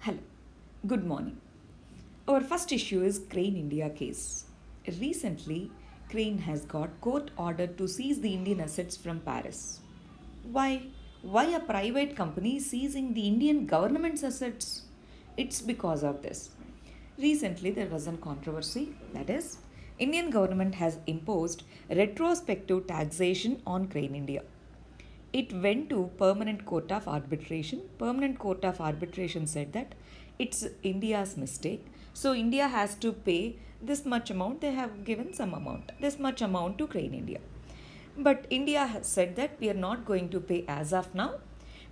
Hello, good morning. Our first issue is Crain India case. Recently, Crain has got court order to seize the Indian assets from Paris. Why? Why a private company is seizing the Indian government's assets? It's because of this. Recently, there was a controversy that is, Indian government has imposed retrospective taxation on Crain India. It went to permanent court of arbitration. Permanent court of arbitration said that it's India's mistake. So India has to pay this much amount. They have given some amount, this much amount to Crain India. But India has said that we are not going to pay as of now.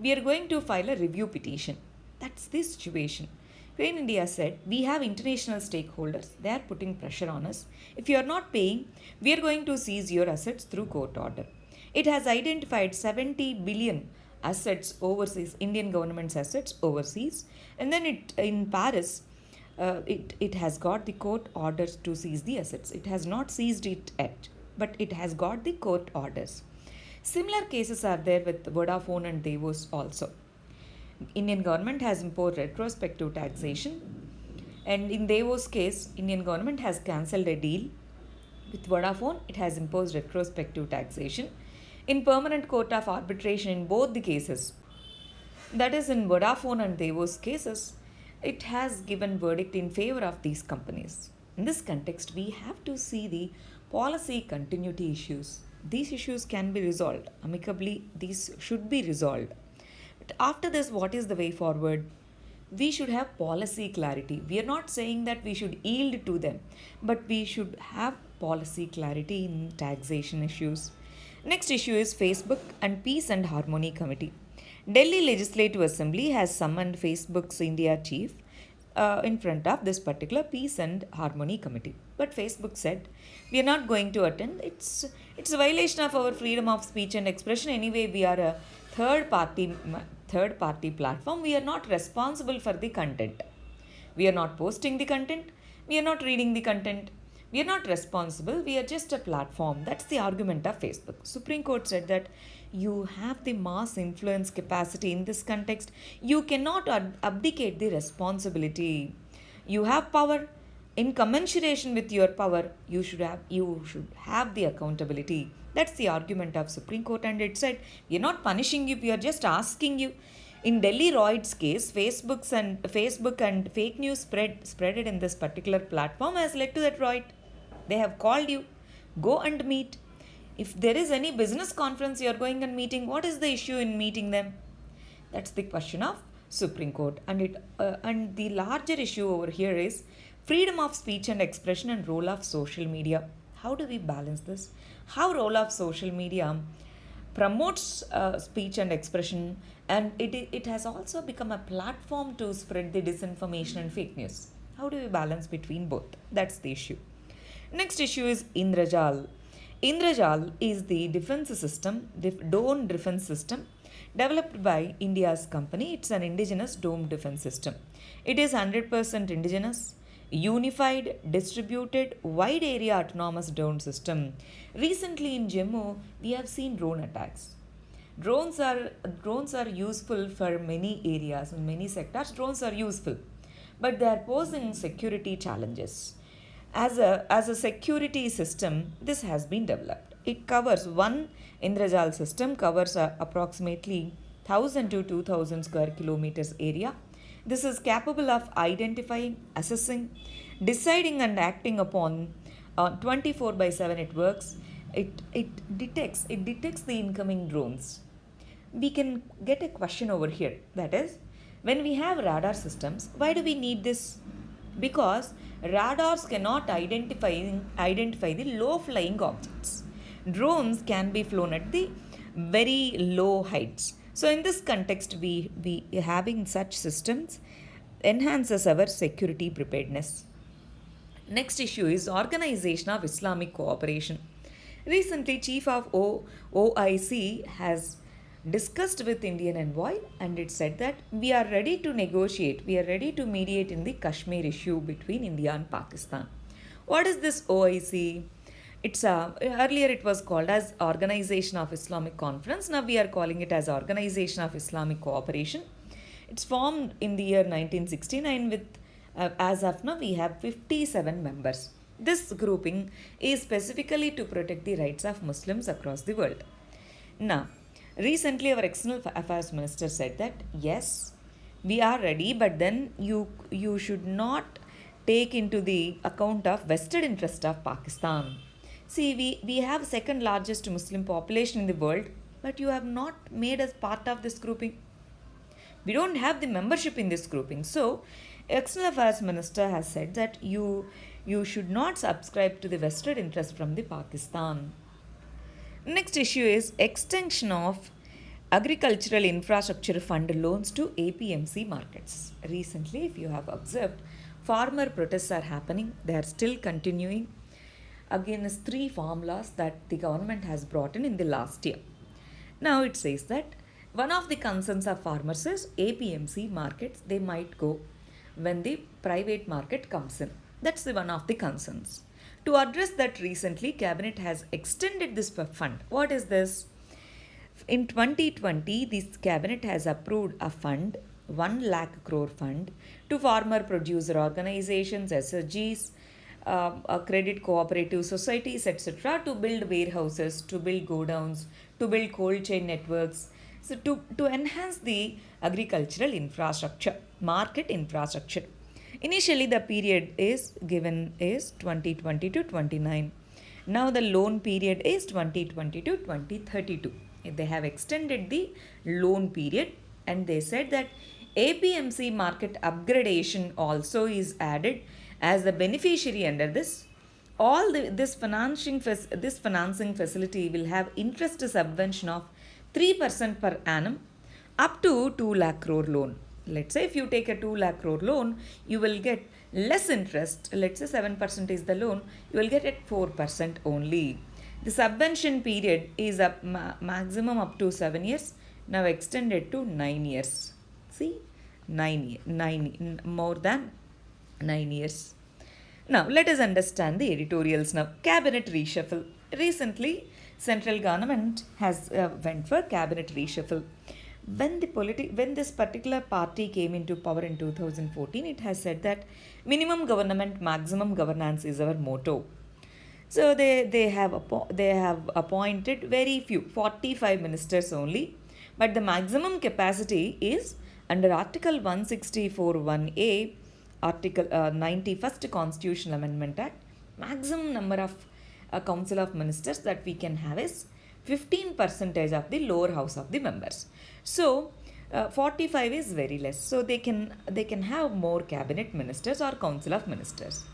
We are going to file a review petition. That's the situation. Crain India said, we have international stakeholders. They are putting pressure on us. If you are not paying, we are going to seize your assets through court order. It has identified 70 billion assets overseas, Indian government's assets overseas. And then in Paris, it has got the court orders to seize the assets. It has not seized it yet, but it has got the court orders. Similar cases are there with Vodafone and Davos also. Indian government has imposed retrospective taxation, and in Davos case, Indian government has cancelled a deal. With Vodafone, it has imposed retrospective taxation. In permanent court of arbitration in both the cases, that is in Vodafone and Davos cases, it has given verdict in favor of these companies. In this context, we have to see the policy continuity issues. These issues can be resolved amicably. These should be resolved. But after this, what is the way forward? We should have policy clarity. We are not saying that we should yield to them, but we should have policy clarity in taxation issues. Next issue is Facebook and Peace and Harmony Committee. Delhi Legislative Assembly has summoned Facebook's India chief in front of this particular Peace and Harmony Committee. But Facebook said, we are not going to attend. It's a violation of our freedom of speech and expression. Anyway, we are a third party platform. We are not responsible for the content. We are not posting the content. We are not reading the content. We are not responsible. We are just a platform. That's the argument of Facebook. Supreme Court said that you have the mass influence capacity in this context. You cannot abdicate the responsibility. You have power. In commensuration with your power, you should have the accountability. That's the argument of Supreme Court, and it said we are not punishing you. We are just asking you. In Delhi Royd's case, Facebook and fake news spreaded in this particular platform has led to that Royd. They have called you, go and meet. If there is any business conference you are going and meeting, what is the issue in meeting them? That's the question of Supreme Court. And the larger issue over here is freedom of speech and expression and role of social media. How do we balance this? How role of social media promotes speech and expression, and it has also become a platform to spread the disinformation and fake news. How do we balance between both? That's the issue. Next issue is Indrajaal. Indrajaal is the defense system, drone defense system developed by India's company. It's an indigenous dome defense system. It is 100% indigenous, unified, distributed, wide area autonomous drone system. Recently in Jammu, we have seen drone attacks. Drones are useful for many areas, in many sectors. Drones are useful, but they are posing security challenges. As a security system, this has been developed. It covers one Indrajaal system covers approximately 1000 to 2000 square kilometers area. This is capable of identifying, assessing, deciding and acting upon 24/7 it works. It detects the incoming drones. We can get a question over here, that is, when we have radar systems, why do we need this? Because radars cannot identify the low flying objects. Drones can be flown at the very low heights. So in this context, we having such systems enhances our security preparedness. Next issue is Organization of Islamic Cooperation. Recently, Chief of OIC has discussed with Indian envoy, and it said that we are ready to negotiate, we are ready to mediate in the Kashmir issue between India and Pakistan. What is this OIC? Earlier it was called as Organization of Islamic Conference. Now we are calling it as Organization of Islamic Cooperation. It's formed in the year 1969 with, as of now, we have 57 members. This grouping is specifically to protect the rights of Muslims across the world. Now, recently our External Affairs Minister said that yes, we are ready, but then you should not take into the account of vested interest of Pakistan. See, we have second largest Muslim population in the world, but you have not made us part of this grouping. We don't have the membership in this grouping. So, External Affairs Minister has said that you should not subscribe to the vested interest from the Pakistan. Next issue is extension of agricultural infrastructure fund loans to APMC markets. Recently, if you have observed, farmer protests are happening. They are still continuing against three farm laws that the government has brought in the last year. Now it says that one of the concerns of farmers is APMC markets, they might go when the private market comes in. That's the one of the concerns. To address that, recently cabinet has extended this fund. What is this? In 2020, this cabinet has approved a fund, 1 lakh crore fund, to farmer producer organizations, SSGs, credit cooperative societies, etc., to build warehouses, to build godowns, to build cold chain networks. So, to enhance the agricultural infrastructure, market infrastructure. Initially, the period is given is 2020 to 29. Now, the loan period is 2020 to 2032. They have extended the loan period, and they said that APMC market upgradation also is added as the beneficiary under this. This financing facility will have interest subvention of 3% per annum up to 2 lakh crore loan. Let's say if you take a 2 lakh crore loan, you will get less interest. Let's say 7% is the loan, you will get it 4% only. The subvention period is up maximum up to 7 years, now extended to 9 years. See, more than 9 years. Now let us understand the editorials now. Cabinet reshuffle. Recently, central government has went for cabinet reshuffle. When this particular party came into power in 2014, it has said that minimum government, maximum governance is our motto. So they have appointed very few, 45 ministers only, but the maximum capacity is under Article 164(1)(a), Article 91st Constitutional Amendment Act. Maximum number of Council of Ministers that we can have is 15% of the lower house of the members. So 45 is very less. So they can have more cabinet ministers or Council of Ministers.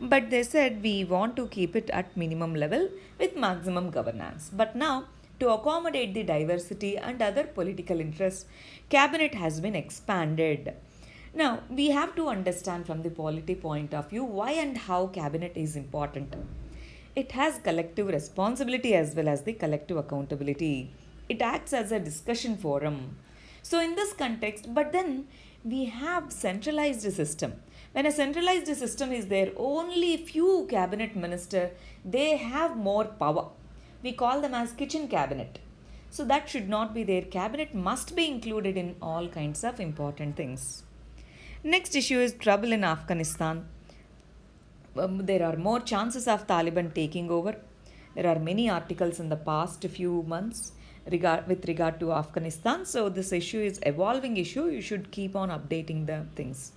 But they said we want to keep it at minimum level with maximum governance. But now, to accommodate the diversity and other political interests, cabinet has been expanded. Now, we have to understand from the polity point of view why and how cabinet is important. It has collective responsibility as well as the collective accountability. It acts as a discussion forum. So, in this context, but then we have centralized system. When a centralized system is there, only few cabinet minister, they have more power. We call them as kitchen cabinet. So that should not be there. Cabinet must be included in all kinds of important things. Next issue is trouble in Afghanistan. There are more chances of Taliban taking over. There are many articles in the past few months with regard to Afghanistan. So this issue is evolving issue. You should keep on updating the things.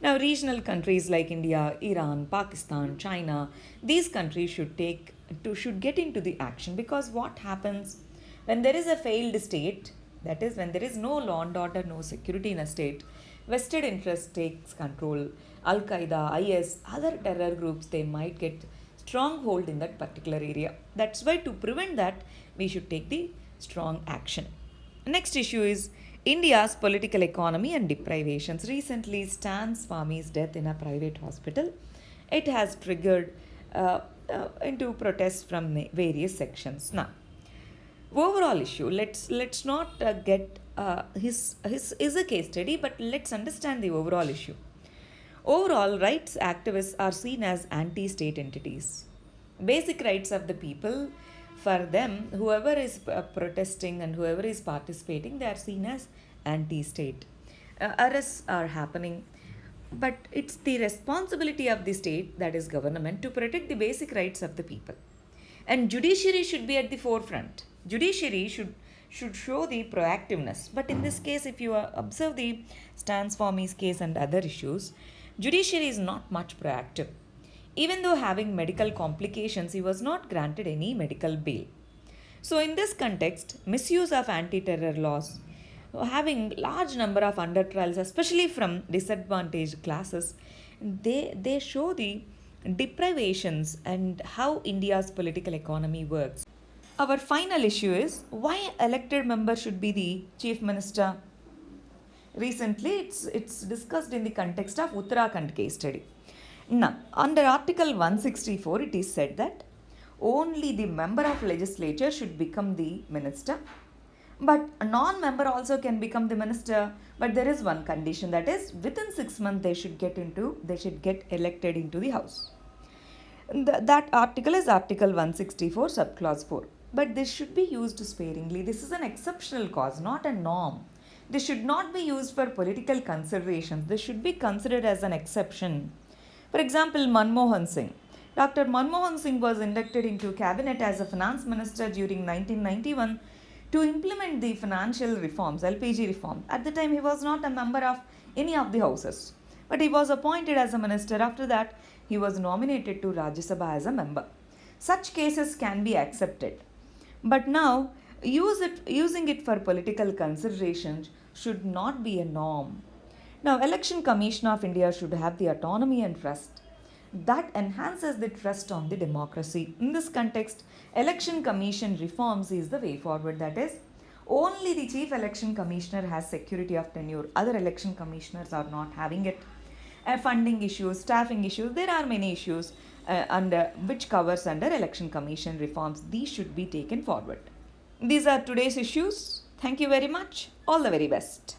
Now, regional countries like India, Iran, Pakistan, China, these countries should get into the action, because what happens when there is a failed state, that is when there is no law and order, no security in a state, vested interest takes control. Al-Qaeda, IS, other terror groups, they might get stronghold in that particular area. That's why to prevent that, we should take the strong action. Next issue is India's political economy and deprivations. Recently, Stan Swami's death in a private hospital, it has triggered into protests from various sections. Now, overall issue, let's not get his is a case study, but let's understand the overall issue. Overall, rights activists are seen as anti-state entities. Basic rights of the people, for them, whoever is protesting and whoever is participating, they are seen as anti-state. Arrests are happening. But it's the responsibility of the state, that is government, to protect the basic rights of the people. And judiciary should be at the forefront. Judiciary should show the proactiveness. But in this case, if you observe the Stans Formis case and other issues, judiciary is not much proactive. Even though having medical complications, he was not granted any medical bail. So in this context, misuse of anti-terror laws, having large number of under trials, especially from disadvantaged classes, they show the deprivations and how India's political economy works. Our final issue is why elected member should be the chief minister. Recently, it's discussed in the context of Uttarakhand case study. Now, under Article 164, it is said that only the member of legislature should become the minister, but a non-member also can become the minister. But there is one condition, that is within 6 months they should get elected into the house. That article is Article 164, subclause 4. But this should be used sparingly. This is an exceptional cause, not a norm. This should not be used for political considerations. This should be considered as an exception. For example, Manmohan Singh. Dr. Manmohan Singh was inducted into cabinet as a finance minister during 1991 to implement the financial reforms, LPG reform. At the time, he was not a member of any of the houses, but he was appointed as a minister. After that, he was nominated to Rajya Sabha as a member. Such cases can be accepted. But now, using it for political considerations should not be a norm. Now, Election Commission of India should have the autonomy and trust. That enhances the trust on the democracy. In this context, Election Commission reforms is the way forward. That is, only the Chief Election Commissioner has security of tenure. Other election commissioners are not having it. Funding issues, staffing issues, there are many issues under which covers under Election Commission reforms. These should be taken forward. These are today's issues. Thank you very much. All the very best.